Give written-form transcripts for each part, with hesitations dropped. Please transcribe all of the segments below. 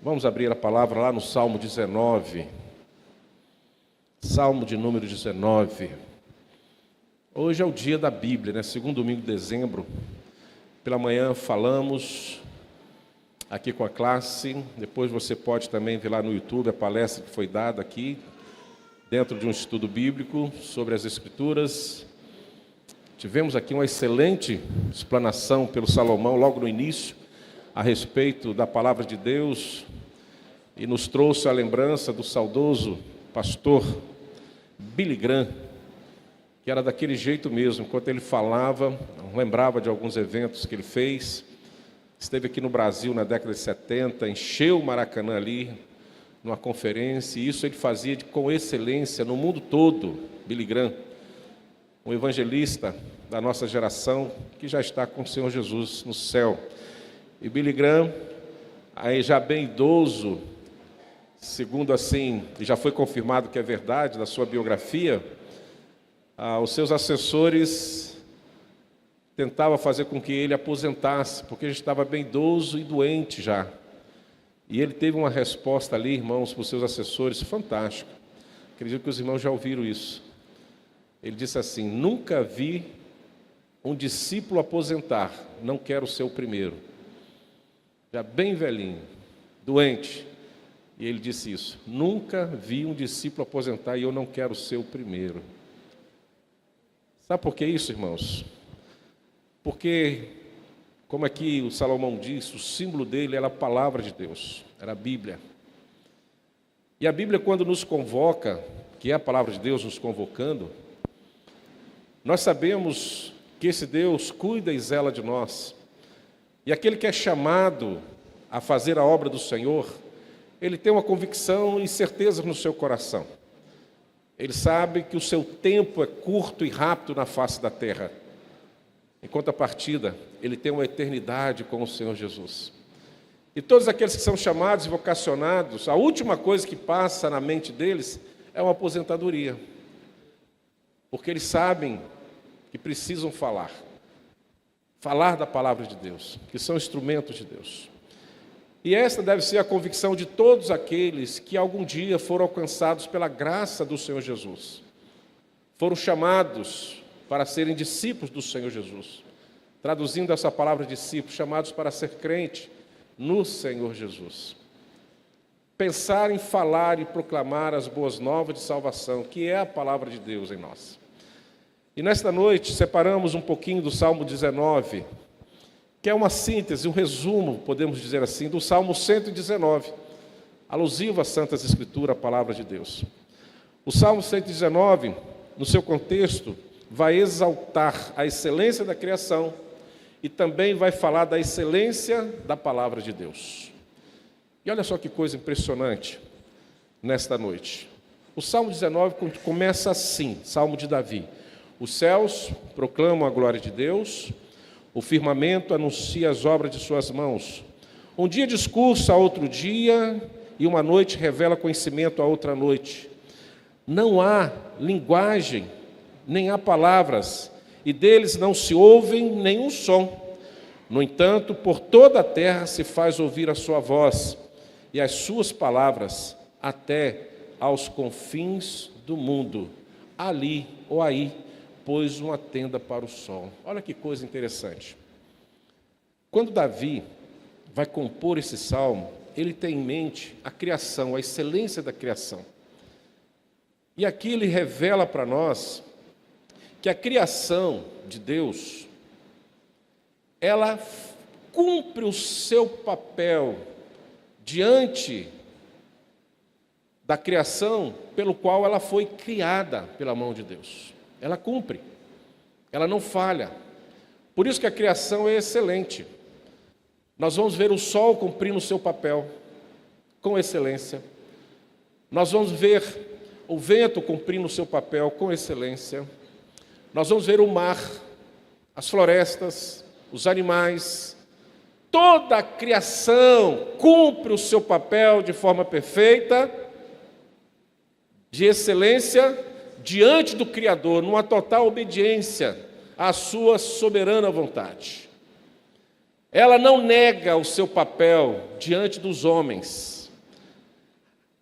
Vamos abrir a palavra lá no Salmo 19. Salmo de número 19. Hoje é o dia da Bíblia, né? Segundo domingo de dezembro. Pela manhã falamos aqui com a classe. Depois você pode também ver lá no YouTube a palestra que foi dada aqui, dentro de um estudo bíblico sobre as Escrituras. Tivemos aqui uma excelente explanação pelo Salomão logo no início, a respeito da palavra de Deus, e nos trouxe a lembrança do saudoso pastor Billy Graham, que era daquele jeito mesmo. Enquanto ele falava, lembrava de alguns eventos que ele fez. Esteve aqui no Brasil na década de 70, encheu o Maracanã ali, numa conferência, e isso ele fazia com excelência no mundo todo. Billy Graham, um evangelista da nossa geração, que já está com o Senhor Jesus no céu. E Billy Graham, aí já bem idoso, segundo assim, já foi confirmado que é verdade, da sua biografia, os seus assessores tentavam fazer com que ele aposentasse, porque ele estava bem idoso e doente já. E ele teve uma resposta ali, irmãos, para os seus assessores, fantástica. Acredito que os irmãos já ouviram isso. Ele disse assim: nunca vi um discípulo aposentar, não quero ser o primeiro. Já bem velhinho, doente. E ele disse isso: nunca vi um discípulo aposentar e eu não quero ser o primeiro. Sabe por que isso, irmãos? Porque, como aqui o Salomão disse, o símbolo dele era a palavra de Deus, era a Bíblia. E a Bíblia, quando nos convoca, que é a palavra de Deus nos convocando, nós sabemos que esse Deus cuida e zela de nós. E aquele que é chamado a fazer a obra do Senhor, ele tem uma convicção e certeza no seu coração. Ele sabe que o seu tempo é curto e rápido na face da terra. Em contrapartida, ele tem uma eternidade com o Senhor Jesus. E todos aqueles que são chamados e vocacionados, a última coisa que passa na mente deles é uma aposentadoria. Porque eles sabem que precisam falar da palavra de Deus, que são instrumentos de Deus. E esta deve ser a convicção de todos aqueles que algum dia foram alcançados pela graça do Senhor Jesus. Foram chamados para serem discípulos do Senhor Jesus. Traduzindo essa palavra discípulos, chamados para ser crente no Senhor Jesus. Pensar em falar e proclamar as boas novas de salvação, que é a palavra de Deus em nós. E nesta noite separamos um pouquinho do Salmo 19, que é uma síntese, um resumo, podemos dizer assim, do Salmo 119, alusivo às Santas Escrituras, a palavra de Deus. O Salmo 119, no seu contexto, vai exaltar a excelência da criação e também vai falar da excelência da palavra de Deus. E olha só que coisa impressionante nesta noite. O Salmo 19 começa assim, Salmo de Davi. Os céus proclamam a glória de Deus, o firmamento anuncia as obras de suas mãos. Um dia discursa a outro dia, e uma noite revela conhecimento a outra noite. Não há linguagem, nem há palavras, e deles não se ouvem nenhum som. No entanto, por toda a terra se faz ouvir a sua voz, e as suas palavras até aos confins do mundo. Ali ou aí pôs uma tenda para o sol. Olha que coisa interessante. Quando Davi vai compor esse salmo, ele tem em mente a criação, a excelência da criação. E aqui ele revela para nós que a criação de Deus, ela cumpre o seu papel diante da criação pelo qual ela foi criada pela mão de Deus. Ela cumpre, ela não falha. Por isso que a criação é excelente. Nós vamos ver o sol cumprindo o seu papel com excelência. Nós vamos ver o vento cumprindo o seu papel com excelência. Nós vamos ver o mar, as florestas, os animais. Toda a criação cumpre o seu papel de forma perfeita, de excelência, diante do Criador, numa total obediência à sua soberana vontade. Ela não nega o seu papel diante dos homens.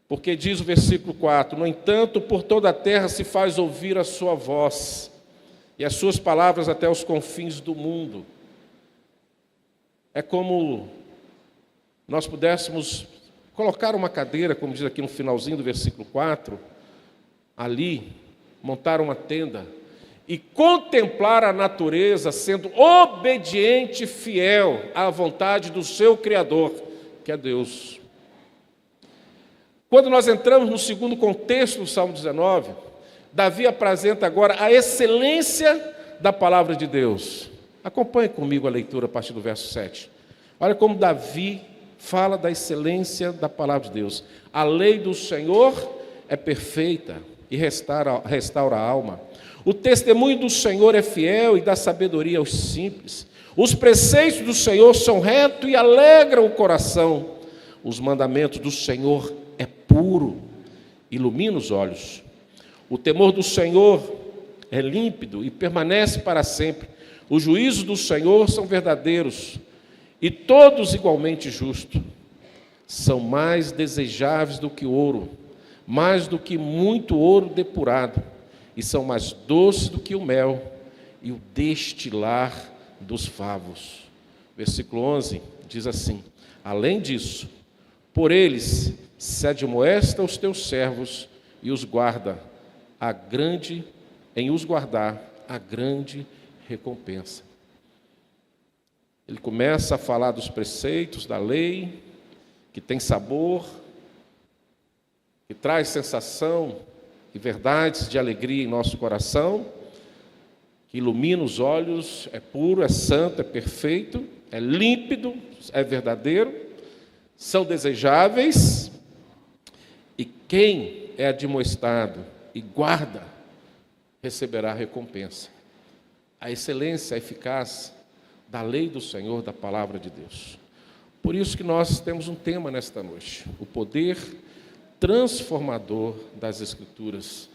Porque diz o versículo 4, no entanto, por toda a terra se faz ouvir a sua voz, e as suas palavras até os confins do mundo. É como nós pudéssemos colocar uma cadeira, como diz aqui no finalzinho do versículo 4, ali, montar uma tenda e contemplar a natureza sendo obediente e fiel à vontade do seu Criador, que é Deus. Quando nós entramos no segundo contexto do Salmo 19, Davi apresenta agora a excelência da palavra de Deus. Acompanhe comigo a leitura a partir do verso 7. Olha como Davi fala da excelência da palavra de Deus. A lei do Senhor é perfeita e restaura a alma. O testemunho do Senhor é fiel e dá sabedoria aos simples. Os preceitos do Senhor são retos e alegram o coração. Os mandamentos do Senhor é puro, ilumina os olhos. O temor do Senhor é límpido e permanece para sempre. Os juízos do Senhor são verdadeiros e todos igualmente justos. São mais desejáveis do que ouro, mais do que muito ouro depurado, e são mais doces do que o mel e o destilar dos favos. Versículo 11 diz assim: além disso, por eles se admoesta os teus servos e os guarda em os guardar a grande recompensa. Ele começa a falar dos preceitos da lei, que tem sabor, que traz sensação e verdades de alegria em nosso coração, que ilumina os olhos, é puro, é santo, é perfeito, é límpido, é verdadeiro, são desejáveis, e quem é admoestado e guarda, receberá a recompensa. A excelência, a eficácia da lei do Senhor, da palavra de Deus. Por isso que nós temos um tema nesta noite, o poder transformador das Escrituras,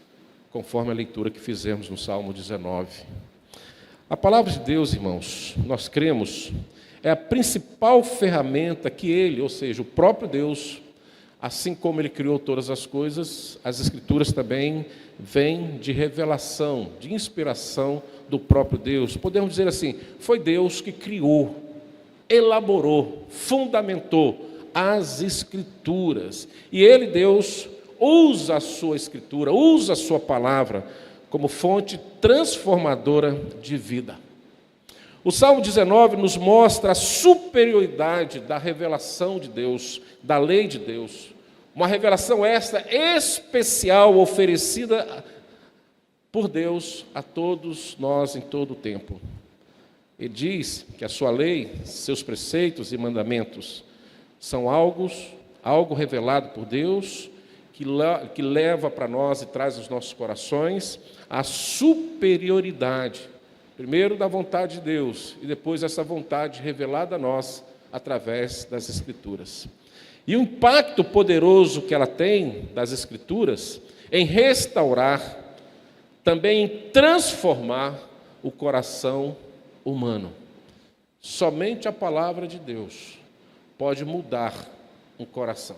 conforme a leitura que fizemos no Salmo 19. A palavra de Deus, irmãos, nós cremos, é a principal ferramenta que Ele, ou seja, o próprio Deus, assim como Ele criou todas as coisas, as Escrituras também vêm de revelação, de inspiração do próprio Deus. Podemos dizer assim, foi Deus que criou, elaborou, fundamentou as Escrituras. E Ele, Deus, usa a sua Escritura, usa a sua palavra como fonte transformadora de vida. O Salmo 19 nos mostra a superioridade da revelação de Deus, da lei de Deus. Uma revelação esta especial, oferecida por Deus a todos nós em todo o tempo. Ele diz que a sua lei, seus preceitos e mandamentos são algo revelado por Deus, que leva para nós e traz aos nossos corações a superioridade, primeiro da vontade de Deus, e depois essa vontade revelada a nós através das Escrituras. E o impacto poderoso que ela tem das Escrituras em restaurar, também em transformar o coração humano. Somente a palavra de Deus pode mudar um coração.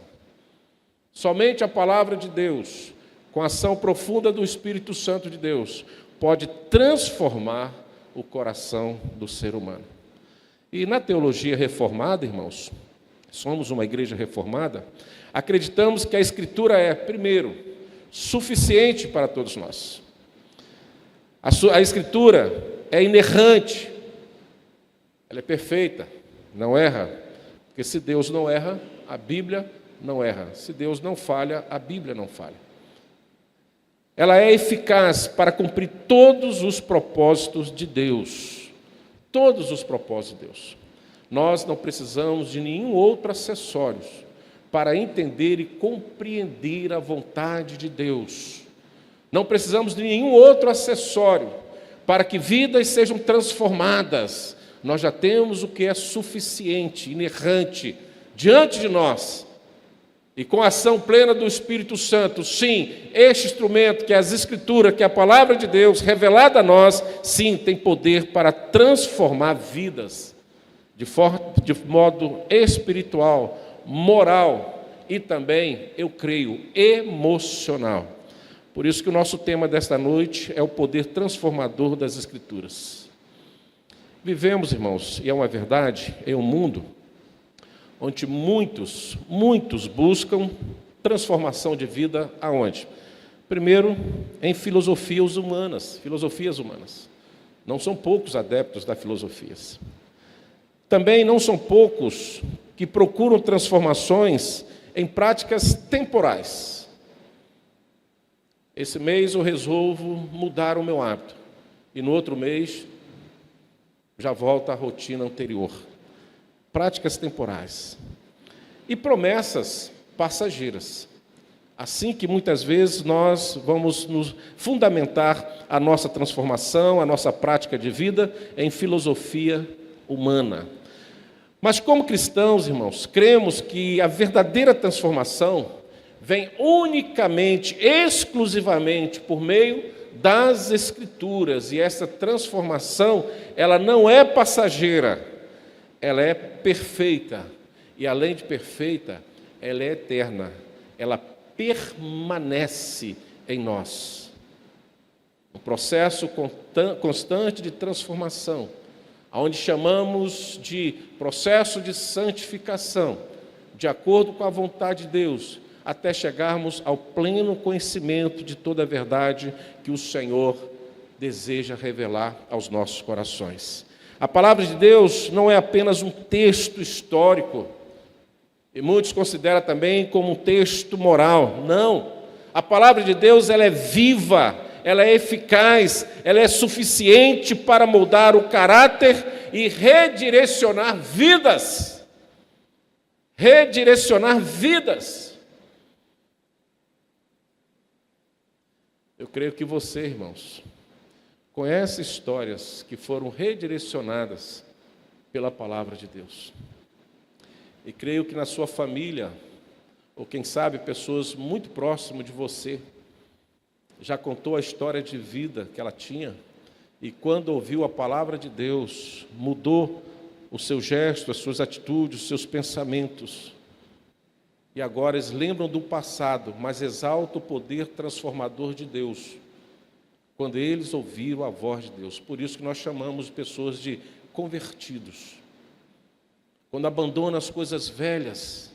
Somente a palavra de Deus, com a ação profunda do Espírito Santo de Deus, pode transformar o coração do ser humano. E na teologia reformada, irmãos, somos uma igreja reformada, acreditamos que a Escritura é, primeiro, suficiente para todos nós. A Escritura é inerrante, ela é perfeita, não erra, porque se Deus não erra, a Bíblia não erra. Se Deus não falha, a Bíblia não falha. Ela é eficaz para cumprir todos os propósitos de Deus. Todos os propósitos de Deus. Nós não precisamos de nenhum outro acessório para entender e compreender a vontade de Deus. Não precisamos de nenhum outro acessório para que vidas sejam transformadas. Nós já temos o que é suficiente, inerrante, diante de nós. E com a ação plena do Espírito Santo, sim, este instrumento que é as Escrituras, que é a palavra de Deus revelada a nós, sim, tem poder para transformar vidas de modo espiritual, moral e também, eu creio, emocional. Por isso que o nosso tema desta noite é o poder transformador das Escrituras. Vivemos, irmãos, e é uma verdade, em um mundo onde muitos buscam transformação de vida aonde? Primeiro, em filosofias humanas. Não são poucos adeptos das filosofias. Também não são poucos que procuram transformações em práticas temporais. Esse mês eu resolvo mudar o meu hábito. E no outro mês já volta à rotina anterior. Práticas temporais. E promessas passageiras. Assim que muitas vezes nós vamos nos fundamentar a nossa transformação, a nossa prática de vida em filosofia humana. Mas como cristãos, irmãos, cremos que a verdadeira transformação vem unicamente, exclusivamente por meio das Escrituras. E essa transformação, ela não é passageira, ela é perfeita. E além de perfeita, ela é eterna. Ela permanece em nós. Um processo constante de transformação, onde chamamos de processo de santificação, de acordo com a vontade de Deus, até chegarmos ao pleno conhecimento de toda a verdade que o Senhor deseja revelar aos nossos corações. A palavra de Deus não é apenas um texto histórico, e muitos consideram também como um texto moral. Não, a palavra de Deus ela é viva, ela é eficaz, ela é suficiente para moldar o caráter e redirecionar vidas. Redirecionar vidas. Eu creio que você, irmãos, conhece histórias que foram redirecionadas pela palavra de Deus. E creio que na sua família, ou quem sabe pessoas muito próximas de você, já contou a história de vida que ela tinha, e quando ouviu a palavra de Deus, mudou o seu gesto, as suas atitudes, os seus pensamentos. E agora eles lembram do passado, mas exaltam o poder transformador de Deus, quando eles ouviram a voz de Deus. Por isso que nós chamamos pessoas de convertidos. Quando abandonam as coisas velhas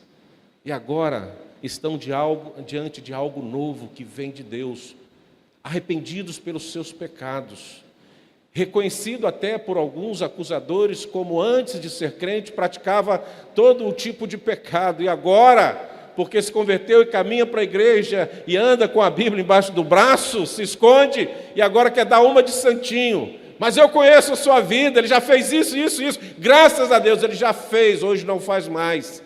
e agora estão diante de algo novo que vem de Deus, arrependidos pelos seus pecados, reconhecido até por alguns acusadores como antes de ser crente praticava todo o tipo de pecado e agora, porque se converteu e caminha para a igreja e anda com a Bíblia embaixo do braço, se esconde e agora quer dar uma de santinho. Mas eu conheço a sua vida, ele já fez isso. Graças a Deus, ele já fez, hoje não faz mais.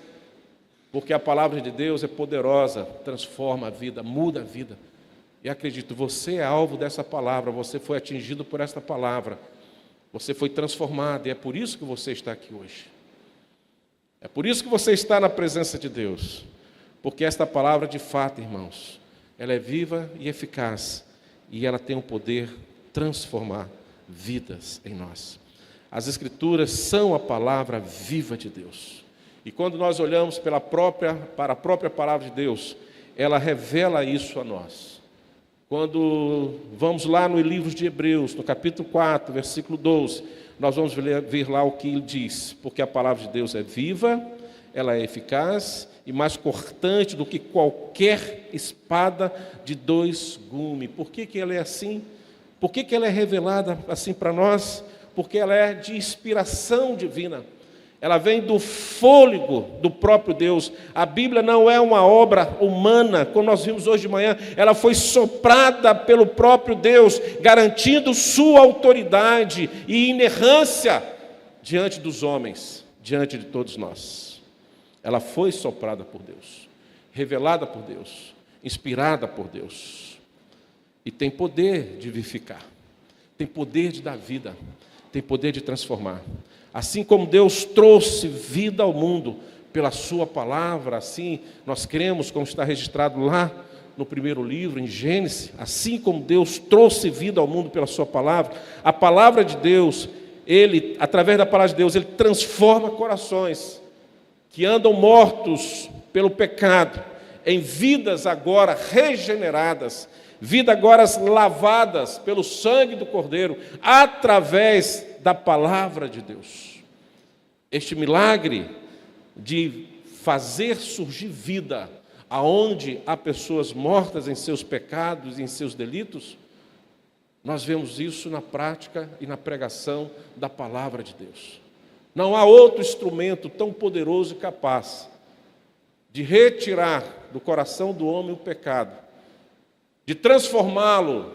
Porque a palavra de Deus é poderosa, transforma a vida, muda a vida. E acredito, você é alvo dessa palavra, você foi atingido por esta palavra. Você foi transformado e é por isso que você está aqui hoje. É por isso que você está na presença de Deus. Porque esta palavra, de fato, irmãos, ela é viva e eficaz. E ela tem o poder de transformar vidas em nós. As Escrituras são a palavra viva de Deus. E quando nós olhamos para a própria palavra de Deus, ela revela isso a nós. Quando vamos lá no livro de Hebreus, no capítulo 4, versículo 12, nós vamos ver lá o que ele diz. Porque a palavra de Deus é viva, ela é eficaz e mais cortante do que qualquer espada de 2 gumes. Por que ela é assim? Por que ela é revelada assim para nós? Porque ela é de inspiração divina. Ela vem do fôlego do próprio Deus. A Bíblia não é uma obra humana, como nós vimos hoje de manhã. Ela foi soprada pelo próprio Deus, garantindo sua autoridade e inerrância diante dos homens, diante de todos nós. Ela foi soprada por Deus, revelada por Deus, inspirada por Deus. E tem poder de vivificar, tem poder de dar vida, tem poder de transformar. Assim como Deus trouxe vida ao mundo pela sua palavra, assim nós cremos, como está registrado lá no primeiro livro, em Gênesis, assim como Deus trouxe vida ao mundo pela sua palavra, a palavra de Deus, ele, através da palavra de Deus, ele transforma corações que andam mortos pelo pecado em vidas agora regeneradas, vidas agora lavadas pelo sangue do Cordeiro, através da palavra de Deus. Este milagre de fazer surgir vida aonde há pessoas mortas em seus pecados e em seus delitos, nós vemos isso na prática e na pregação da palavra de Deus. Não há outro instrumento tão poderoso e capaz de retirar do coração do homem o pecado, de transformá-lo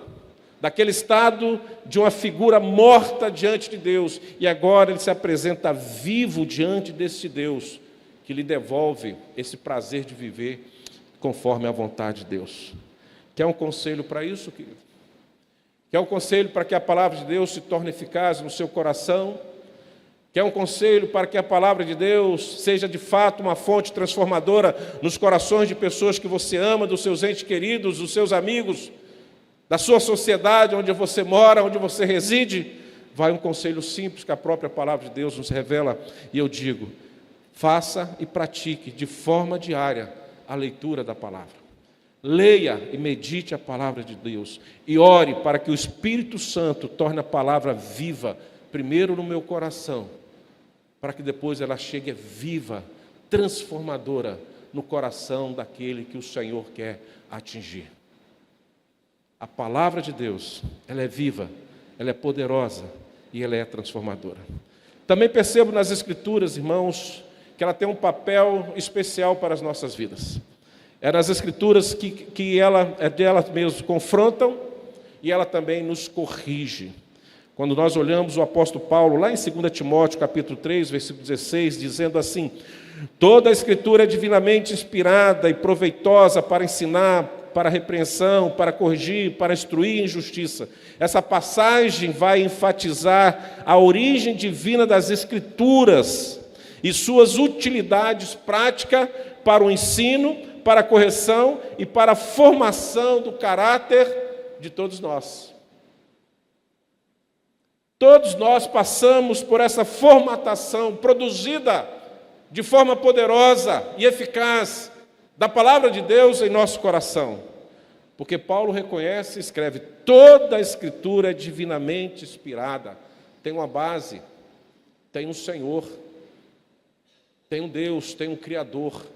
daquele estado de uma figura morta diante de Deus, e agora ele se apresenta vivo diante desse Deus, que lhe devolve esse prazer de viver conforme a vontade de Deus. Quer um conselho para isso, querido? Quer um conselho para que a palavra de Deus se torne eficaz no seu coração? Quer um conselho para que a palavra de Deus seja de fato uma fonte transformadora nos corações de pessoas que você ama, dos seus entes queridos, dos seus amigos, da sua sociedade, onde você mora, onde você reside? Vai um conselho simples que a própria palavra de Deus nos revela, e eu digo: faça e pratique de forma diária a leitura da palavra. Leia e medite a palavra de Deus e ore para que o Espírito Santo torne a palavra viva, primeiro no meu coração, para que depois ela chegue viva, transformadora no coração daquele que o Senhor quer atingir. A palavra de Deus, ela é viva, ela é poderosa e ela é transformadora. Também percebo nas Escrituras, irmãos, que ela tem um papel especial para as nossas vidas. É nas Escrituras que elas mesmas confrontam e ela também nos corrige. Quando nós olhamos o apóstolo Paulo, lá em 2 Timóteo, capítulo 3, versículo 16, dizendo assim: toda a Escritura é divinamente inspirada e proveitosa para ensinar, para repreensão, para corrigir, para instruir em justiça. Essa passagem vai enfatizar a origem divina das Escrituras e suas utilidades práticas para o ensino, para a correção e para a formação do caráter de todos nós. Todos nós passamos por essa formatação produzida de forma poderosa e eficaz da palavra de Deus em nosso coração. Porque Paulo reconhece e escreve: toda a Escritura é divinamente inspirada. Tem uma base, tem um Senhor, tem um Deus, tem um Criador.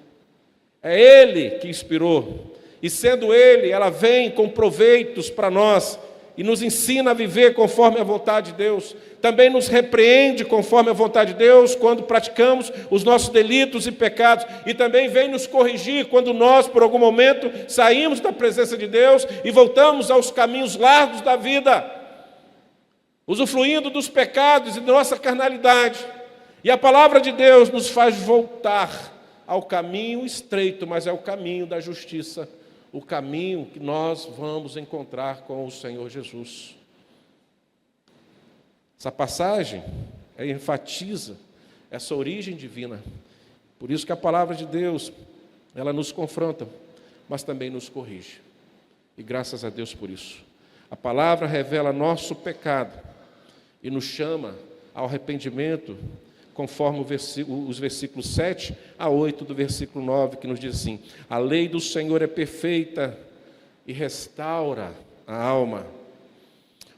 É Ele que inspirou, e sendo Ele, ela vem com proveitos para nós, e nos ensina a viver conforme a vontade de Deus. Também nos repreende conforme a vontade de Deus, quando praticamos os nossos delitos e pecados, e também vem nos corrigir quando nós, por algum momento, saímos da presença de Deus e voltamos aos caminhos largos da vida, usufruindo dos pecados e da nossa carnalidade. E a palavra de Deus nos faz voltar ao caminho estreito, mas é o caminho da justiça, o caminho que nós vamos encontrar com o Senhor Jesus. Essa passagem enfatiza essa origem divina. Por isso que a palavra de Deus, ela nos confronta, mas também nos corrige. E graças a Deus por isso. A palavra revela nosso pecado e nos chama ao arrependimento, conforme os versículos 7 a 8 do versículo 9, que nos diz assim: a lei do Senhor é perfeita e restaura a alma.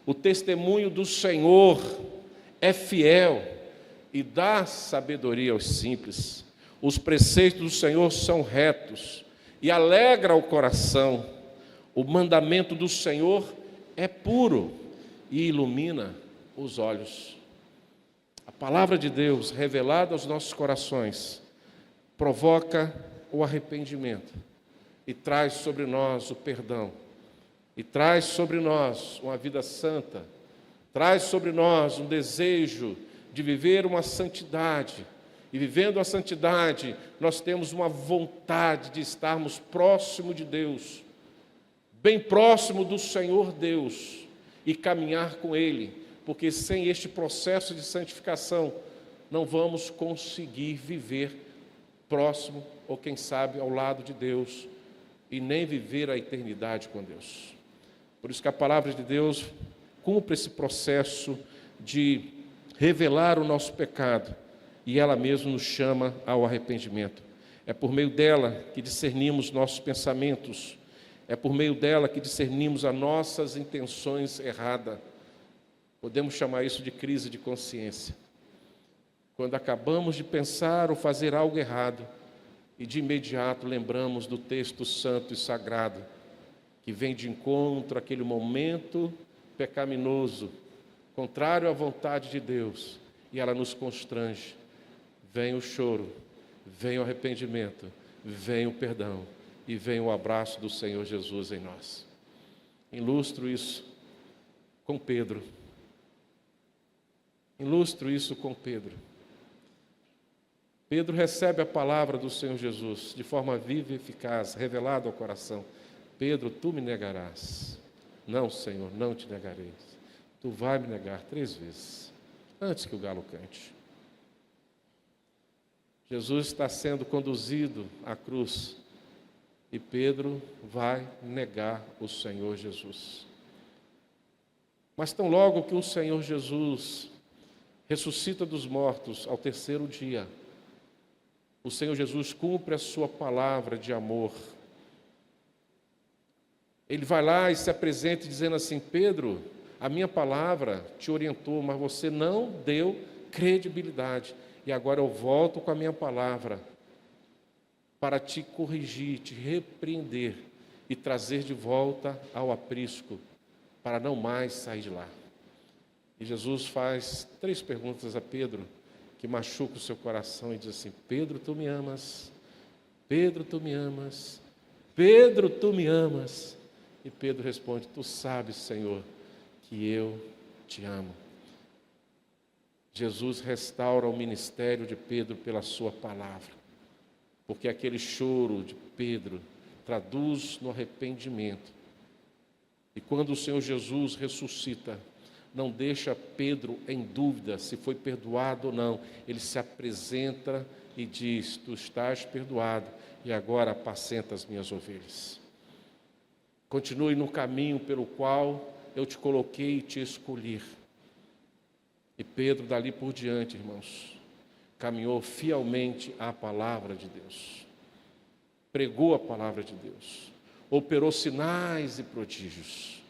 O testemunho do Senhor é fiel e dá sabedoria aos simples. Os preceitos do Senhor são retos e alegra o coração. O mandamento do Senhor é puro e ilumina os olhos. A palavra de Deus revelada aos nossos corações provoca o arrependimento e traz sobre nós o perdão, e traz sobre nós uma vida santa, traz sobre nós um desejo de viver uma santidade, e vivendo a santidade nós temos uma vontade de estarmos próximo de Deus, bem próximo do Senhor Deus, e caminhar com Ele, porque sem este processo de santificação não vamos conseguir viver próximo, ou quem sabe ao lado de Deus, e nem viver a eternidade com Deus. Por isso que a palavra de Deus cumpre esse processo de revelar o nosso pecado, e ela mesma nos chama ao arrependimento. É por meio dela que discernimos nossos pensamentos, é por meio dela que discernimos as nossas intenções erradas. Podemos chamar isso de crise de consciência. Quando acabamos de pensar ou fazer algo errado, e de imediato lembramos do texto santo e sagrado, que vem de encontro àquele momento pecaminoso, contrário à vontade de Deus, e ela nos constrange. Vem o choro, vem o arrependimento, vem o perdão e vem o abraço do Senhor Jesus em nós. Ilustro isso com Pedro. Pedro recebe a palavra do Senhor Jesus de forma viva e eficaz, revelada ao coração. Pedro, tu me negarás. Não, Senhor, não te negarei. Tu vai me negar 3 vezes, antes que o galo cante. Jesus está sendo conduzido à cruz e Pedro vai negar o Senhor Jesus. Mas tão logo que o Senhor Jesus ressuscita dos mortos ao 3º dia, o Senhor Jesus cumpre a sua palavra de amor. Ele vai lá e se apresenta dizendo assim: Pedro, a minha palavra te orientou, mas você não deu credibilidade. E agora eu volto com a minha palavra para te corrigir, te repreender e trazer de volta ao aprisco, para não mais sair de lá. E Jesus faz 3 perguntas a Pedro, que machuca o seu coração, e diz assim: Pedro, tu me amas? Pedro, tu me amas? Pedro, tu me amas? E Pedro responde: tu sabes, Senhor, que eu te amo. Jesus restaura o ministério de Pedro pela sua palavra, porque aquele choro de Pedro traduz no arrependimento. E quando o Senhor Jesus ressuscita, não deixa Pedro em dúvida se foi perdoado ou não. Ele se apresenta e diz: tu estás perdoado, e agora apacenta as minhas ovelhas. Continue no caminho pelo qual eu te coloquei e te escolhi. E Pedro, dali por diante, irmãos, caminhou fielmente à palavra de Deus, pregou a palavra de Deus, operou sinais e prodígios.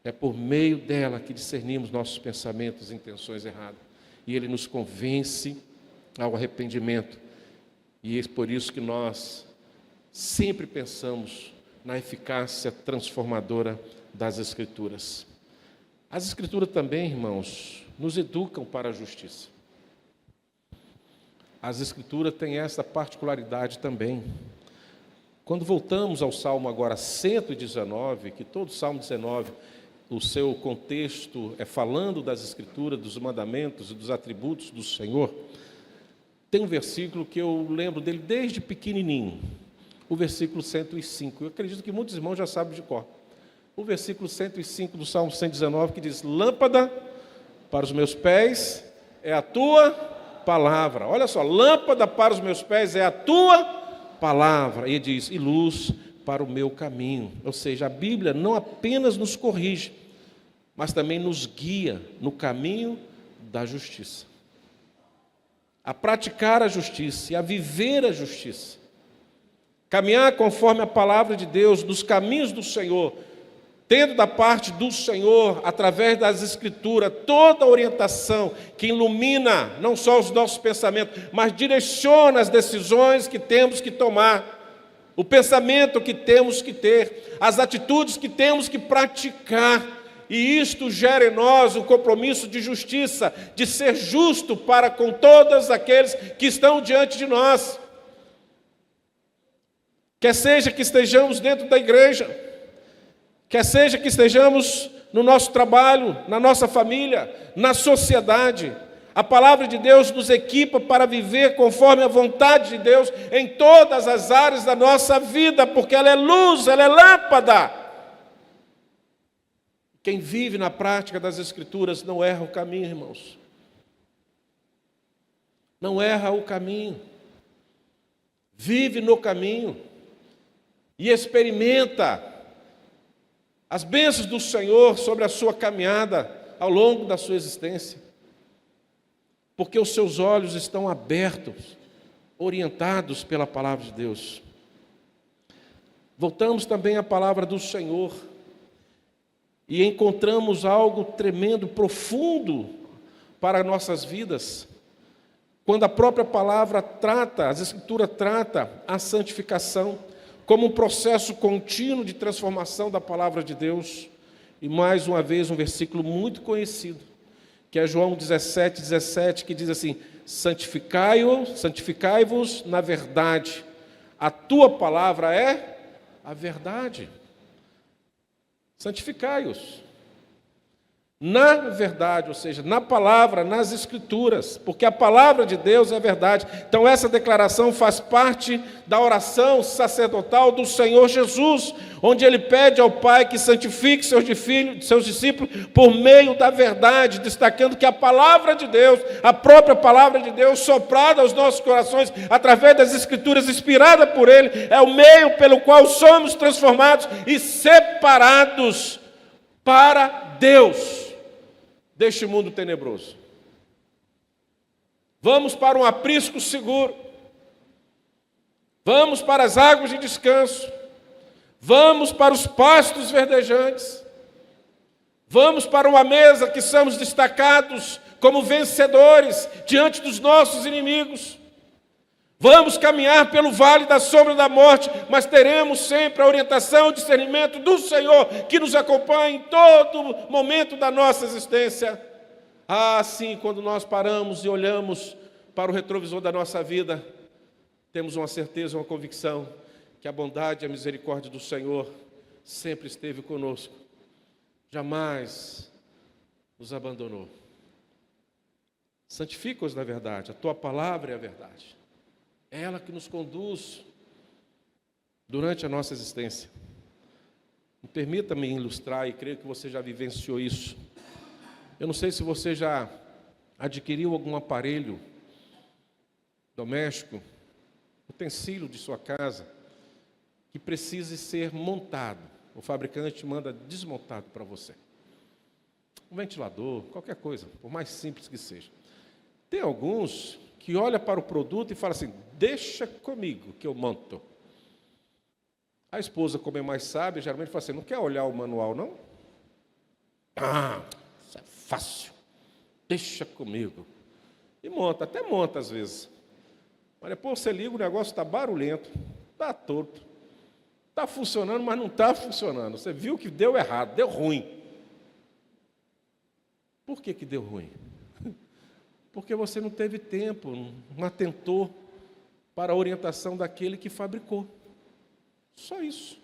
É por meio dela que discernimos nossos pensamentos e intenções erradas. E ele nos convence ao arrependimento. E é por isso que nós sempre pensamos na eficácia transformadora das Escrituras. As Escrituras também, irmãos, nos educam para a justiça. As Escrituras têm essa particularidade também. Quando voltamos ao Salmo agora 119, que todo Salmo 19, o seu contexto é falando das Escrituras, dos mandamentos e dos atributos do Senhor, tem um versículo que eu lembro dele desde pequenininho, o versículo 105. Eu acredito que muitos irmãos já sabem de cor. O versículo 105 do Salmo 119, que diz: lâmpada para os meus pés é a tua palavra. Olha só, lâmpada para os meus pés é a tua palavra. E ele diz: e luz para o meu caminho. Ou seja, a Bíblia não apenas nos corrige, mas também nos guia no caminho da justiça, a praticar a justiça e a viver a justiça, caminhar conforme a palavra de Deus, nos caminhos do Senhor, tendo da parte do Senhor, através das Escrituras, toda a orientação que ilumina não só os nossos pensamentos, mas direciona as decisões que temos que tomar, o pensamento que temos que ter, as atitudes que temos que praticar. E isto gera em nós um compromisso de justiça, de ser justo para com todos aqueles que estão diante de nós. Quer seja que estejamos dentro da igreja, quer seja que estejamos no nosso trabalho, na nossa família, na sociedade, a palavra de Deus nos equipa para viver conforme a vontade de Deus em todas as áreas da nossa vida, porque ela é luz, ela é lâmpada. Quem vive na prática das Escrituras não erra o caminho, irmãos. Não erra o caminho. Vive no caminho e experimenta as bênçãos do Senhor sobre a sua caminhada ao longo da sua existência. porque os seus olhos estão abertos, orientados pela palavra de Deus. Voltamos também à palavra do Senhor e encontramos algo tremendo, profundo para nossas vidas, quando a própria palavra trata, as Escrituras trata a santificação como um processo contínuo de transformação da palavra de Deus. E mais uma vez um versículo muito conhecido, que é João 17, que diz assim: santificai-vos na verdade, a tua palavra é a verdade. Santificai-os na verdade, ou seja, na palavra, nas Escrituras, porque a palavra de Deus é a verdade. Então essa declaração faz parte da oração sacerdotal do Senhor Jesus, onde Ele pede ao Pai que santifique seus discípulos por meio da verdade, destacando que a palavra de Deus, a própria palavra de Deus, soprada aos nossos corações, através das Escrituras, inspirada por Ele, é o meio pelo qual somos transformados e separados para Deus deste mundo tenebroso. Vamos para um aprisco seguro, vamos para as águas de descanso, vamos para os pastos verdejantes, vamos para uma mesa que somos destacados como vencedores diante dos nossos inimigos. Vamos caminhar pelo vale da sombra da morte, mas teremos sempre a orientação e discernimento do Senhor, que nos acompanha em todo momento da nossa existência. Sim, quando nós paramos e olhamos para o retrovisor da nossa vida, temos uma certeza, uma convicção, que a bondade e a misericórdia do Senhor sempre esteve conosco, jamais nos abandonou. Santifica-os na verdade, a tua palavra é a verdade. É ela que nos conduz durante a nossa existência. Permita-me ilustrar, e creio que você já vivenciou isso. Eu não sei se você já adquiriu algum aparelho doméstico, utensílio de sua casa, que precise ser montado. O fabricante manda desmontado para você. Um ventilador, qualquer coisa, por mais simples que seja. Tem alguns que olha para o produto e fala assim: deixa comigo que eu monto. A esposa, como é mais sábia, geralmente fala assim: não quer olhar o manual, não? Isso é fácil, deixa comigo. E monta, até monta às vezes. Mas depois você liga, o negócio está barulhento, está torto, está funcionando, mas não está funcionando. Você viu que deu errado, deu ruim. Por que deu ruim? Porque você não teve tempo, não atentou para a orientação daquele que fabricou. Só isso.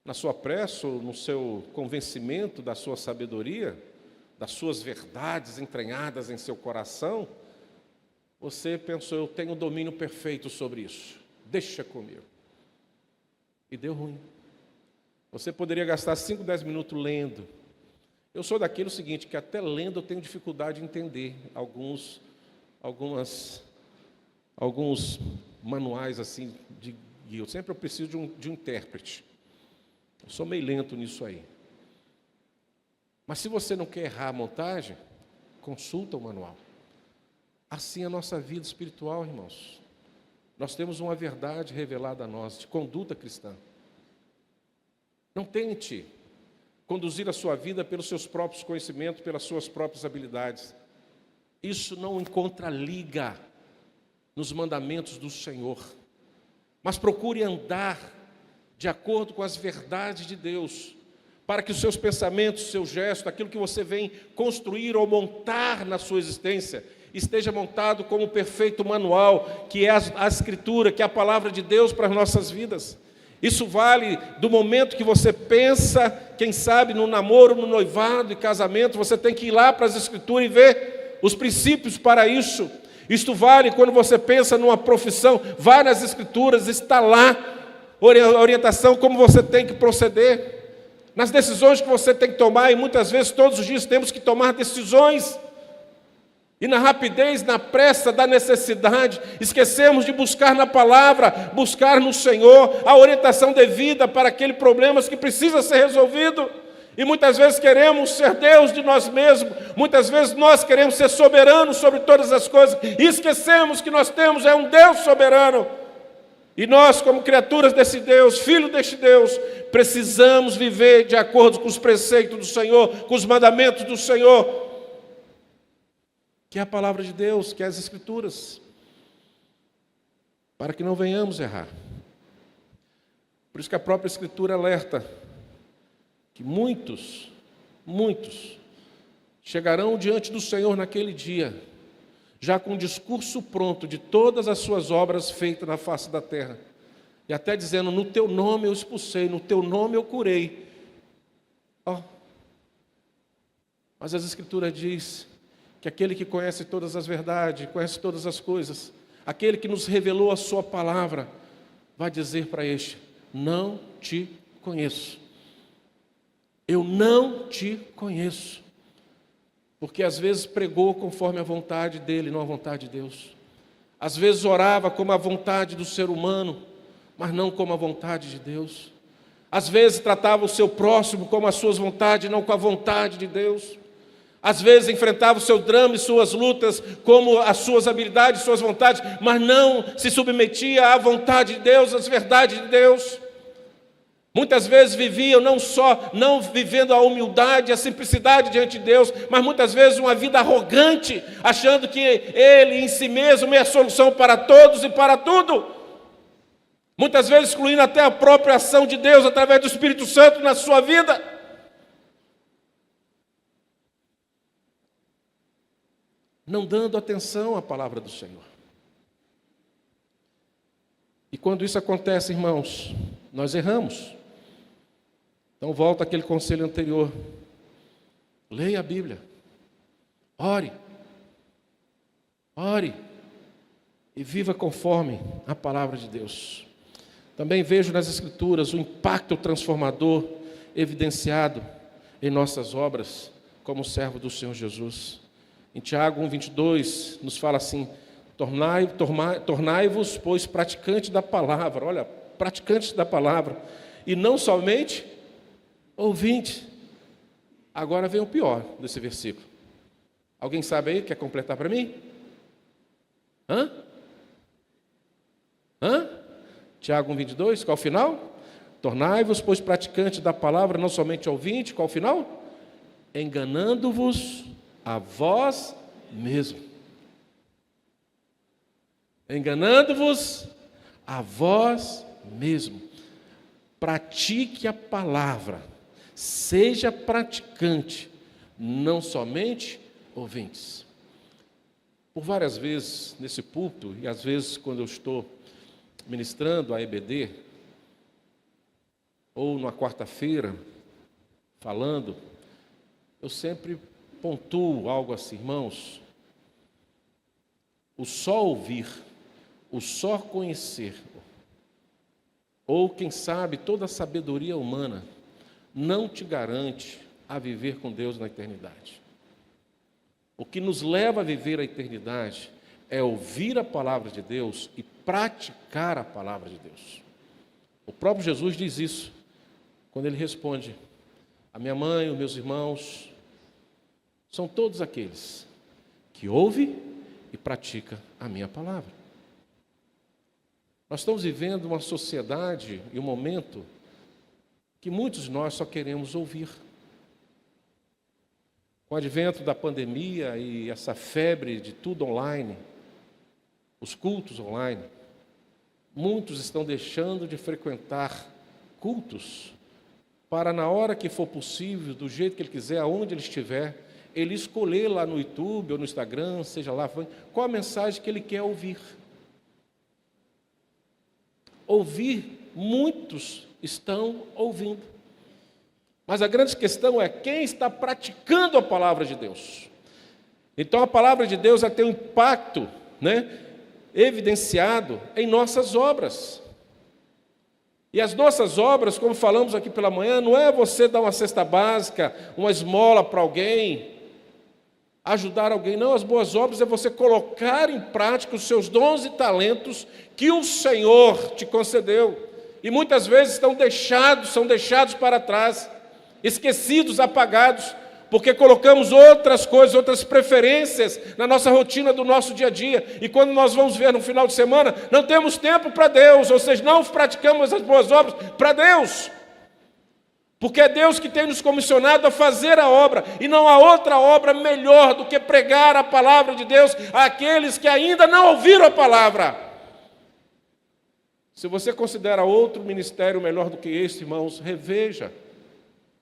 Na sua pressa, ou no seu convencimento da sua sabedoria, das suas verdades entranhadas em seu coração, você pensou: eu tenho o domínio perfeito sobre isso, deixa comigo. E deu ruim. Você poderia gastar 5, 10 minutos lendo. Eu sou daquele seguinte, que até lendo eu tenho dificuldade de entender alguns manuais assim de guia. Eu sempre preciso de um intérprete. Eu sou meio lento nisso aí. Mas se você não quer errar a montagem, consulta o manual. Assim é a nossa vida espiritual, irmãos. Nós temos uma verdade revelada a nós, de conduta cristã. Não tente conduzir a sua vida pelos seus próprios conhecimentos, pelas suas próprias habilidades. Isso não encontra liga nos mandamentos do Senhor. Mas procure andar de acordo com as verdades de Deus, para que os seus pensamentos, seu gesto, aquilo que você vem construir ou montar na sua existência, esteja montado como o perfeito manual, que é a Escritura, que é a palavra de Deus para as nossas vidas. Isso vale do momento que você pensa, quem sabe, no namoro, no noivado e casamento, você tem que ir lá para as Escrituras e ver os princípios para isso. Isto vale quando você pensa numa profissão, vai nas Escrituras, está lá a orientação como você tem que proceder. Nas decisões que você tem que tomar, e muitas vezes, todos os dias, temos que tomar decisões. E na rapidez, na pressa da necessidade, esquecemos de buscar na palavra, buscar no Senhor a orientação devida para aquele problema que precisa ser resolvido. E muitas vezes queremos ser Deus de nós mesmos, muitas vezes nós queremos ser soberanos sobre todas as coisas, e esquecemos que nós temos um Deus soberano. E nós, como criaturas desse Deus, filho deste Deus, precisamos viver de acordo com os preceitos do Senhor, com os mandamentos do Senhor, que é a palavra de Deus, que é as Escrituras, para que não venhamos errar. Por isso que a própria Escritura alerta que muitos chegarão diante do Senhor naquele dia, já com o discurso pronto de todas as suas obras feitas na face da terra, e até dizendo: no teu nome eu expulsei, no teu nome eu curei. Mas as Escrituras diz que aquele que conhece todas as verdades, conhece todas as coisas, aquele que nos revelou a sua palavra, vai dizer para este: não te conheço. Eu não te conheço. Porque às vezes pregou conforme a vontade dele, não a vontade de Deus. Às vezes orava como a vontade do ser humano, mas não como a vontade de Deus. Às vezes tratava o seu próximo como as suas vontades, não com a vontade de Deus. Às vezes enfrentava o seu drama e suas lutas como as suas habilidades, suas vontades, mas não se submetia à vontade de Deus, às verdades de Deus. Muitas vezes viviam não vivendo a humildade, a simplicidade diante de Deus, mas muitas vezes uma vida arrogante, achando que Ele em si mesmo é a solução para todos e para tudo. Muitas vezes excluindo até a própria ação de Deus através do Espírito Santo na sua vida. Não dando atenção à palavra do Senhor. E quando isso acontece, irmãos, nós erramos. Então volta àquele conselho anterior. Leia a Bíblia. Ore e viva conforme a palavra de Deus. Também vejo nas Escrituras o impacto transformador evidenciado em nossas obras como servo do Senhor Jesus. Em Tiago 1:22 nos fala assim: tornai-vos, pois, praticantes da palavra. Olha, praticantes da palavra, e não somente ouvintes. Agora vem o pior desse versículo. Alguém sabe aí? Quer completar para mim? Tiago 1:22, qual o final? Tornai-vos, pois, praticantes da palavra, não somente ouvintes. Qual o final? Enganando-vos a vós mesmo. Enganando-vos a vós mesmo. Pratique a palavra. Seja praticante, não somente ouvintes. Por várias vezes nesse púlpito, e às vezes quando eu estou ministrando a EBD, ou numa quarta-feira, falando, eu sempre pontuo algo assim: irmãos, o só ouvir, o só conhecer, ou quem sabe toda a sabedoria humana, não te garante a viver com Deus na eternidade. O que nos leva a viver a eternidade é ouvir a palavra de Deus e praticar a palavra de Deus. O próprio Jesus diz isso, quando ele responde: a minha mãe, os meus irmãos, são todos aqueles que ouvem e praticam a minha palavra. Nós estamos vivendo uma sociedade e um momento que muitos de nós só queremos ouvir. Com o advento da pandemia e essa febre de tudo online, os cultos online, muitos estão deixando de frequentar cultos para, na hora que for possível, do jeito que ele quiser, aonde ele estiver, ele escolher lá no YouTube ou no Instagram, seja lá, qual a mensagem que ele quer ouvir. Ouvir, muitos estão ouvindo. Mas a grande questão é quem está praticando a palavra de Deus. Então a palavra de Deus tem um impacto, evidenciado em nossas obras. E as nossas obras, como falamos aqui pela manhã, não é você dar uma cesta básica, uma esmola para alguém, ajudar alguém. Não, as boas obras é você colocar em prática os seus dons e talentos que o Senhor te concedeu. E muitas vezes são deixados para trás. esquecidos, apagados, porque colocamos outras coisas, outras preferências na nossa rotina do nosso dia a dia. E quando nós vamos ver no final de semana, não temos tempo para Deus, ou seja, não praticamos as boas obras para Deus. Porque é Deus que tem nos comissionado a fazer a obra, e não há outra obra melhor do que pregar a palavra de Deus àqueles que ainda não ouviram a palavra. Se você considera outro ministério melhor do que este, irmãos, reveja,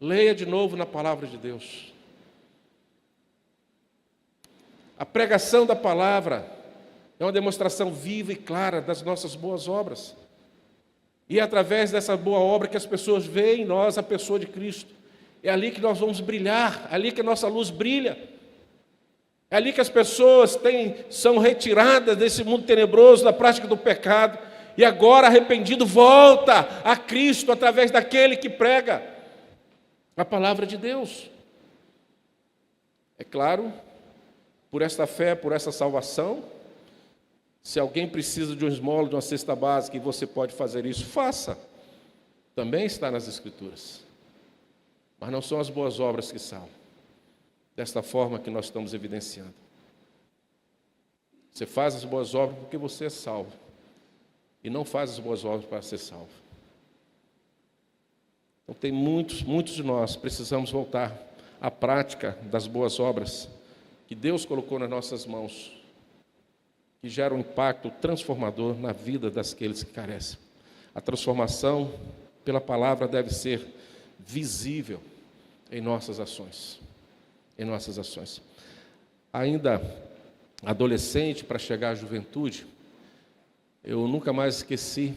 leia de novo na palavra de Deus. A pregação da palavra é uma demonstração viva e clara das nossas boas obras. E é através dessa boa obra que as pessoas veem em nós a pessoa de Cristo. É ali que nós vamos brilhar, é ali que a nossa luz brilha. É ali que as pessoas são retiradas desse mundo tenebroso, da prática do pecado, e agora arrependido volta a Cristo através daquele que prega a palavra de Deus. É claro, por esta fé, por essa salvação, se alguém precisa de um esmola, de uma cesta básica, e você pode fazer isso, faça. Também está nas Escrituras. Mas não são as boas obras que salvam. Desta forma que nós estamos evidenciando. Você faz as boas obras porque você é salvo. E não faz as boas obras para ser salvo. Então tem muitos de nós precisamos voltar à prática das boas obras que Deus colocou nas nossas mãos, que gera um impacto transformador na vida daqueles que carecem. A transformação pela palavra deve ser visível em nossas ações. Em nossas ações. Ainda adolescente, para chegar à juventude, eu nunca mais esqueci,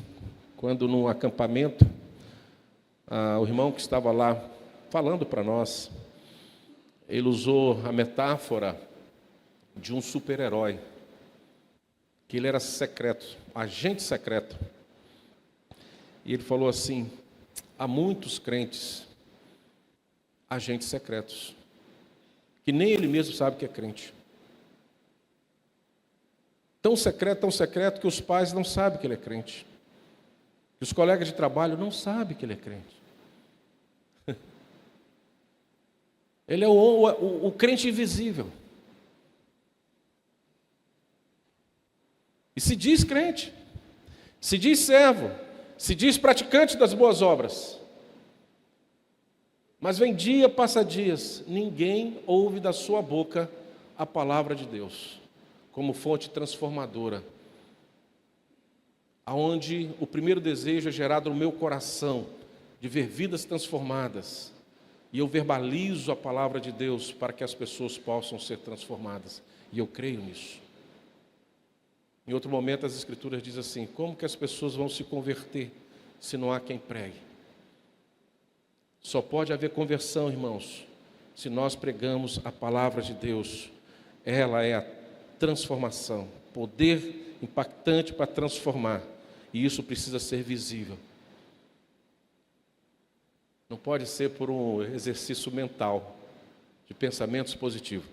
quando num acampamento, o irmão que estava lá falando para nós, ele usou a metáfora de um super-herói, que ele era secreto, agente secreto. E ele falou assim: há muitos crentes, agentes secretos, que nem ele mesmo sabe que é crente. Tão secreto que os pais não sabem que ele é crente. Que os colegas de trabalho não sabem que ele é crente. Ele é o crente invisível. E se diz crente, se diz servo, se diz praticante das boas obras. Mas vem dia, passa dias, ninguém ouve da sua boca a palavra de Deus, como fonte transformadora, aonde o primeiro desejo é gerado no meu coração, de ver vidas transformadas, e eu verbalizo a palavra de Deus para que as pessoas possam ser transformadas, e eu creio nisso. Em outro momento as Escrituras dizem assim: como que as pessoas vão se converter se não há quem pregue? Só pode haver conversão, irmãos, se nós pregamos a palavra de Deus. Ela é a transformação, poder impactante para transformar, e isso precisa ser visível. Não pode ser por um exercício mental, de pensamentos positivos.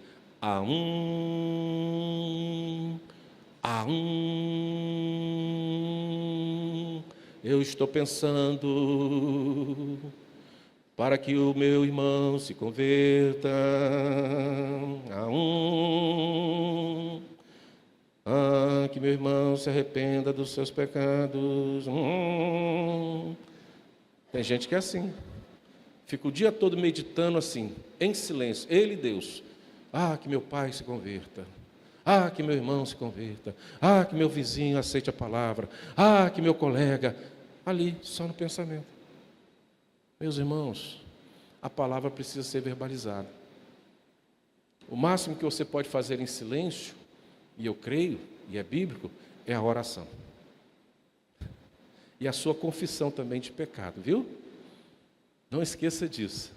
Eu estou pensando para que o meu irmão se converta. Que meu irmão se arrependa dos seus pecados. Tem gente que é assim. Fica o dia todo meditando assim, em silêncio, ele e Deus. Que meu pai se converta. Que meu irmão se converta. Que meu vizinho aceite a palavra. Que meu colega. Ali, só no pensamento. Meus irmãos, a palavra precisa ser verbalizada. O máximo que você pode fazer em silêncio, e eu creio, e é bíblico, é a oração. E a sua confissão também de pecado, viu? Não esqueça disso.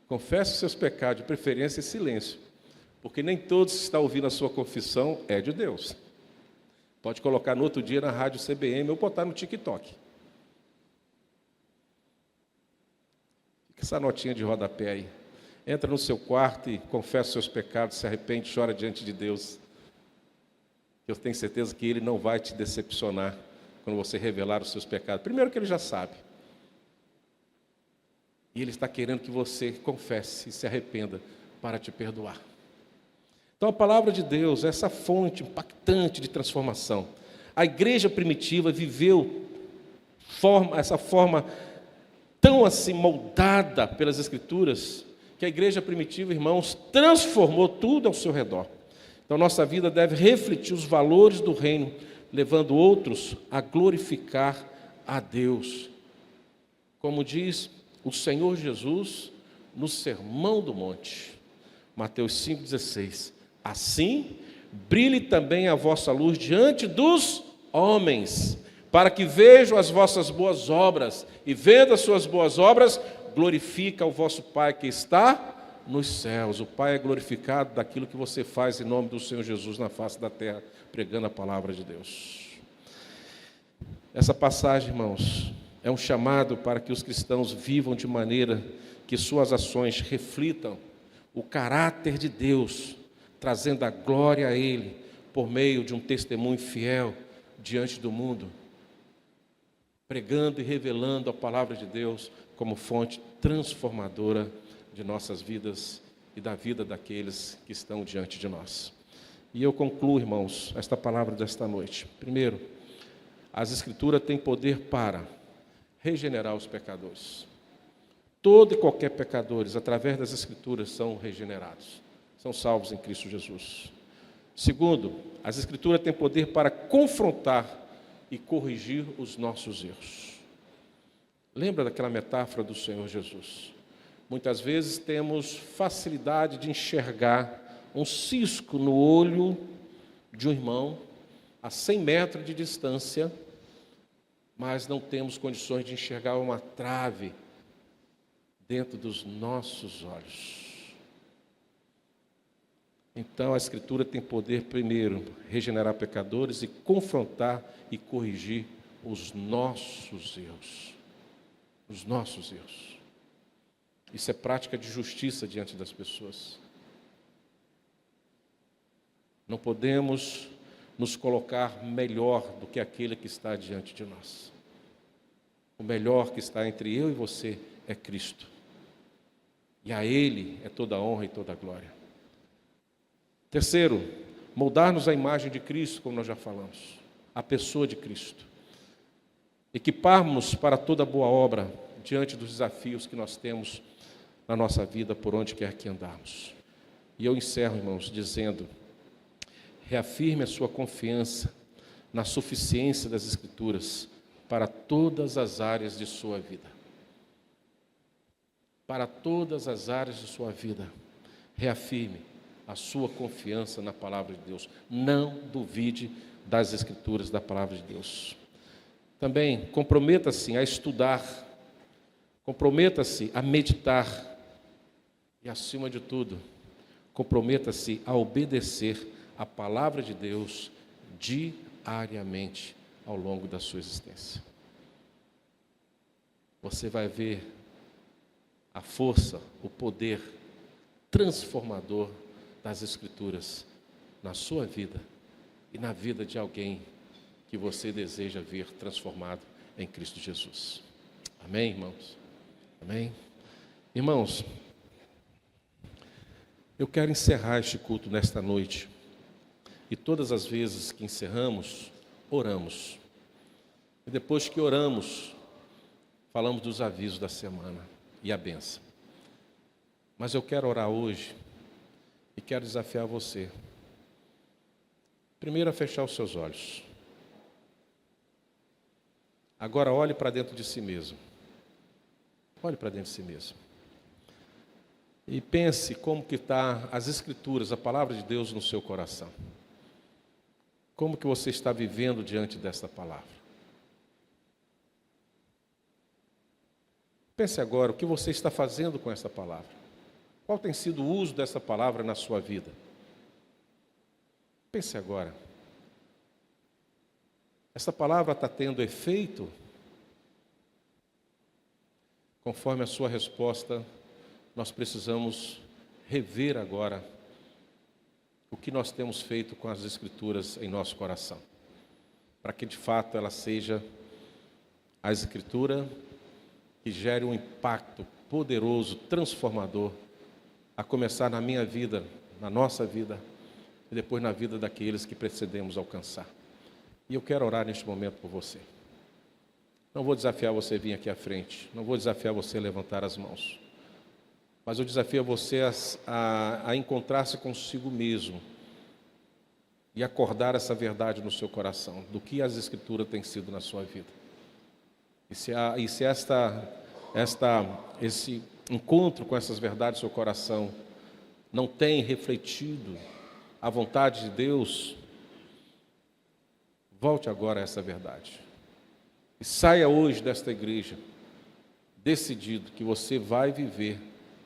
Confesse os seus pecados, de preferência em silêncio. Porque nem todos que estão ouvindo a sua confissão é de Deus. Pode colocar no outro dia na rádio CBM ou botar no TikTok. Fica essa notinha de rodapé aí. Entra no seu quarto e confessa os seus pecados, se arrepende, chora diante de Deus. Eu tenho certeza que Ele não vai te decepcionar quando você revelar os seus pecados. Primeiro que Ele já sabe. E Ele está querendo que você confesse e se arrependa para te perdoar. Então a palavra de Deus é essa fonte impactante de transformação. A igreja primitiva viveu essa forma tão assim moldada pelas Escrituras, que a igreja primitiva, irmãos, transformou tudo ao seu redor. Então nossa vida deve refletir os valores do reino, levando outros a glorificar a Deus. Como diz o Senhor Jesus no Sermão do Monte, Mateus 5,16: assim, brilhe também a vossa luz diante dos homens, para que vejam as vossas boas obras, e vendo as suas boas obras, glorifica o vosso Pai que está nos céus. O Pai é glorificado daquilo que você faz em nome do Senhor Jesus na face da terra, pregando a palavra de Deus. Essa passagem, irmãos, é um chamado para que os cristãos vivam de maneira que suas ações reflitam o caráter de Deus, trazendo a glória a Ele, por meio de um testemunho fiel diante do mundo, pregando e revelando a palavra de Deus como fonte transformadora de nossas vidas e da vida daqueles que estão diante de nós. E eu concluo, irmãos, esta palavra desta noite. Primeiro, as Escrituras têm poder para regenerar os pecadores. Todo e qualquer pecadores, através das Escrituras, são regenerados, são salvos em Cristo Jesus. Segundo, as Escrituras têm poder para confrontar e corrigir os nossos erros. Lembra daquela metáfora do Senhor Jesus? Muitas vezes temos facilidade de enxergar um cisco no olho de um irmão a 100 metros de distância, mas não temos condições de enxergar uma trave dentro dos nossos olhos. Então a Escritura tem poder, primeiro, regenerar pecadores e confrontar e corrigir os nossos erros. Os nossos erros. Isso é prática de justiça diante das pessoas. Não podemos nos colocar melhor do que aquele que está diante de nós. O melhor que está entre eu e você é Cristo. E a Ele é toda a honra e toda a glória. Terceiro, moldar-nos à imagem de Cristo, como nós já falamos, a pessoa de Cristo. Equiparmos para toda boa obra diante dos desafios que nós temos na nossa vida, por onde quer que andarmos. E eu encerro, irmãos, dizendo: reafirme a sua confiança na suficiência das Escrituras para todas as áreas de sua vida. Para todas as áreas de sua vida, reafirme a sua confiança na palavra de Deus. Não duvide das Escrituras, da palavra de Deus. Também comprometa-se a estudar, comprometa-se a meditar e, acima de tudo, comprometa-se a obedecer a palavra de Deus diariamente ao longo da sua existência. Você vai ver a força, o poder transformador das Escrituras na sua vida e na vida de alguém que você deseja ver transformado em Cristo Jesus. Amém, irmãos? Amém? Irmãos, eu quero encerrar este culto nesta noite. E todas as vezes que encerramos, oramos. E depois que oramos, falamos dos avisos da semana e a bênção. Mas eu quero orar hoje e quero desafiar você. Primeiro, a fechar os seus olhos. Agora olhe para dentro de si mesmo. Olhe para dentro de si mesmo. E pense como que está as Escrituras, a palavra de Deus no seu coração. Como que você está vivendo diante desta palavra? Pense agora o que você está fazendo com essa palavra. Qual tem sido o uso dessa palavra na sua vida? Pense agora. Essa palavra está tendo efeito? Conforme a sua resposta, nós precisamos rever agora o que nós temos feito com as Escrituras em nosso coração, para que de fato ela seja a Escritura que gere um impacto poderoso, transformador, a começar na minha vida, na nossa vida, e depois na vida daqueles que pretendemos alcançar. E eu quero orar neste momento por você. Não vou desafiar você a vir aqui à frente, não vou desafiar você a levantar as mãos, mas eu desafio você a encontrar-se consigo mesmo e acordar essa verdade no seu coração, do que as Escrituras têm sido na sua vida. E se esse encontro com essas verdades no seu coração não tem refletido a vontade de Deus, volte agora a essa verdade. E saia hoje desta igreja decidido que você vai viver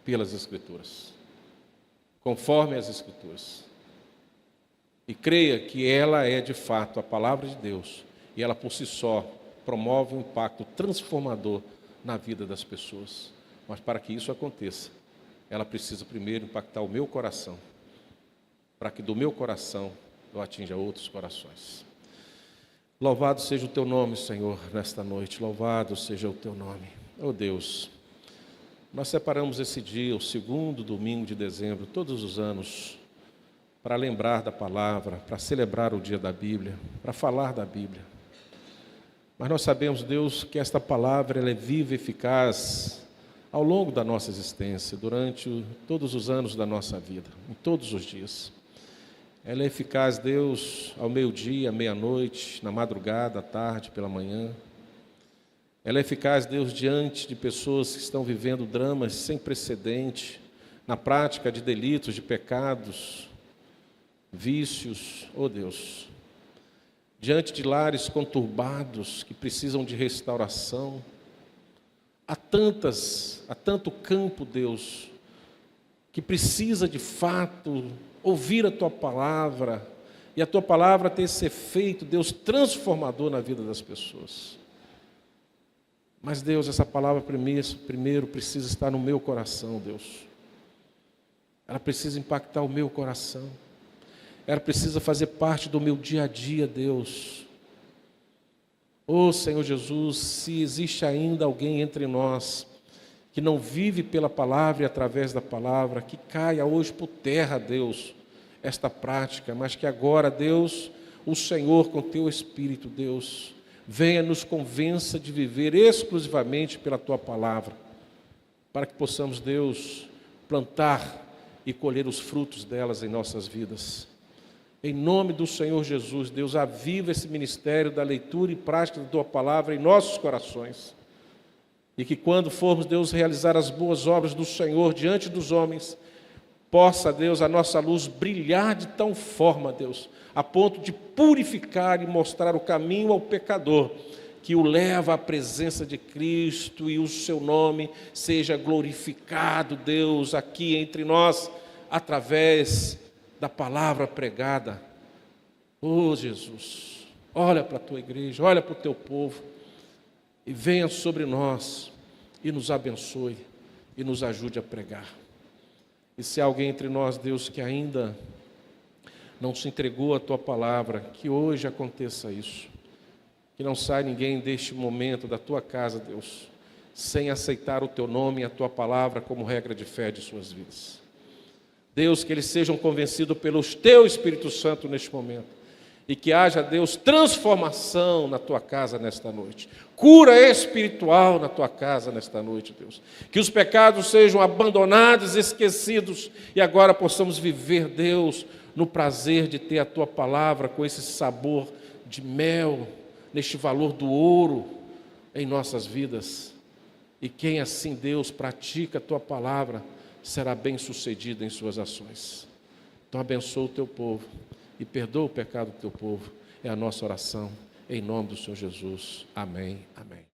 pelas Escrituras, conforme as Escrituras. E creia que ela é de fato a palavra de Deus, e ela por si só promove um impacto transformador na vida das pessoas. Mas para que isso aconteça, ela precisa primeiro impactar o meu coração, para que do meu coração eu atinja outros corações. Louvado seja o teu nome, Senhor, nesta noite. Louvado seja o teu nome. Oh Deus, nós separamos esse dia, o segundo domingo de dezembro, todos os anos, para lembrar da palavra, para celebrar o dia da Bíblia, para falar da Bíblia. Mas nós sabemos, Deus, que esta palavra ela é viva e eficaz ao longo da nossa existência, durante todos os anos da nossa vida, em todos os dias. Ela é eficaz, Deus, ao meio-dia, à meia-noite, na madrugada, à tarde, pela manhã. Ela é eficaz, Deus, diante de pessoas que estão vivendo dramas sem precedente, na prática de delitos, de pecados, vícios, oh Deus. Diante de lares conturbados que precisam de restauração. Há tanto campo, Deus, que precisa de fato ouvir a Tua palavra, e a Tua palavra ter esse efeito, Deus, transformador na vida das pessoas. Mas, Deus, essa palavra primeiro precisa estar no meu coração, Deus. Ela precisa impactar o meu coração. Ela precisa fazer parte do meu dia a dia, Deus. Oh, Senhor Jesus, se existe ainda alguém entre nós que não vive pela palavra e através da palavra, que caia hoje por terra, Deus, esta prática, mas que agora, Deus, o Senhor com Teu Espírito, Deus, venha nos convença de viver exclusivamente pela Tua palavra, para que possamos, Deus, plantar e colher os frutos delas em nossas vidas. Em nome do Senhor Jesus, Deus, aviva esse ministério da leitura e prática da Tua palavra em nossos corações. E que quando formos, Deus, realizar as boas obras do Senhor diante dos homens, possa, Deus, a nossa luz brilhar de tal forma, Deus, a ponto de purificar e mostrar o caminho ao pecador, que o leva à presença de Cristo e o Seu nome seja glorificado, Deus, aqui entre nós, através da palavra pregada. Oh Jesus, olha para a Tua igreja, olha para o Teu povo, e venha sobre nós, e nos abençoe, e nos ajude a pregar. E se há alguém entre nós, Deus, que ainda não se entregou à Tua palavra, que hoje aconteça isso, que não saia ninguém deste momento da Tua casa, Deus, sem aceitar o Teu nome e a Tua palavra como regra de fé de suas vidas. Deus, que eles sejam convencidos pelo Teu Espírito Santo neste momento, e que haja, Deus, transformação na Tua casa nesta noite, cura espiritual na Tua casa nesta noite, Deus, que os pecados sejam abandonados, esquecidos, e agora possamos viver, Deus, no prazer de ter a Tua palavra com esse sabor de mel, neste valor do ouro em nossas vidas. E quem assim, Deus, pratica a Tua palavra, será bem-sucedido em suas ações. Então abençoa o Teu povo e perdoa o pecado do Teu povo. É a nossa oração, em nome do Senhor Jesus. Amém. Amém.